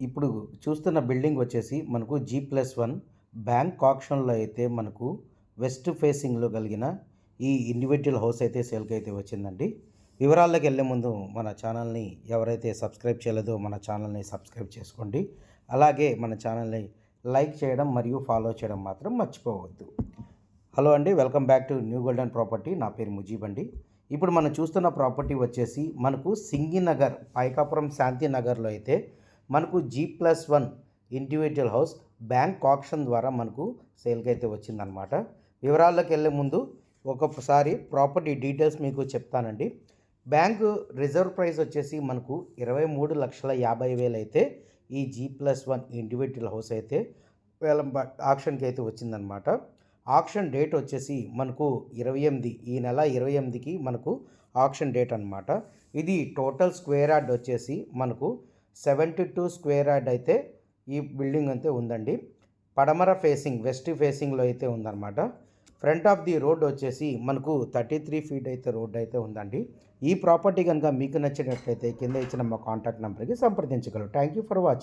ఇప్పుడు చూస్తున్న బిల్డింగ్ వచ్చేసి మనకు G+1 బ్యాంక్ ఆక్షన్‌లో అయితే మనకు వెస్ట్ ఫేసింగ్‌లో కలిగిన ఈ ఇండివిడ్యువల్ హౌస్ అయితే సేల్‌కి అయితే వచ్చిందండి. వివరాల్లోకి వెళ్ళే ముందు మన ఛానల్‌ని ఎవరైతే సబ్స్క్రైబ్ చేయలేదో మన ఛానల్‌ని సబ్స్క్రైబ్ చేసుకోండి. అలాగే మన ఛానల్‌ని లైక్ చేయడం మరియు ఫాలో చేయడం మాత్రం మర్చిపోవద్దు. హలో అండి, welcome back to new golden property. నా పేరు ముజీబ్ అండి. ఇప్పుడు మనం చూస్తున్న ప్రాపర్టీ వచ్చేసి మనకు సింగినగర్, పైకాపురం శాంతినగర్లో అయితే మనకు G+1 individual house bank auction ద్వారా మనకు సేల్కి అయితే వచ్చిందనమాట. వివరాల్లోకి వెళ్ళే ముందు ఒక్కొక్కసారి ప్రాపర్టీ డీటెయిల్స్ మీకు చెప్తానండి. బ్యాంకు రిజర్వ్ ప్రైస్ వచ్చేసి మనకు 23,50,000 అయితే ఈ G+1 ఇండివిడ్యువల్ హౌస్ అయితే వేలం ఆక్షన్కి అయితే వచ్చిందనమాట. ఆక్షన్ డేట్ వచ్చేసి మనకు 28, ఈ నెల 28కి మనకు ఆక్షన్ డేట్ అనమాట. ఇది టోటల్ స్క్వేర్ యార్డ్ వచ్చేసి మనకు 72 స్క్వేర్ యార్డ్ అయితే ఈ బిల్డింగ్ అయితే ఉందండి. పడమర ఫేసింగ్, వెస్ట్ ఫేసింగ్లో అయితే ఉందన్నమాట. ఫ్రంట్ ఆఫ్ ది రోడ్ వచ్చేసి మనకు 33 ఫీట్ అయితే రోడ్ అయితే ఉందండి. ఈ ప్రాపర్టీ కనుక మీకు నచ్చినట్లయితే కింద ఇచ్చిన మా కాంటాక్ట్ నెంబర్కి సంప్రదించగలరు. Thank you for watching.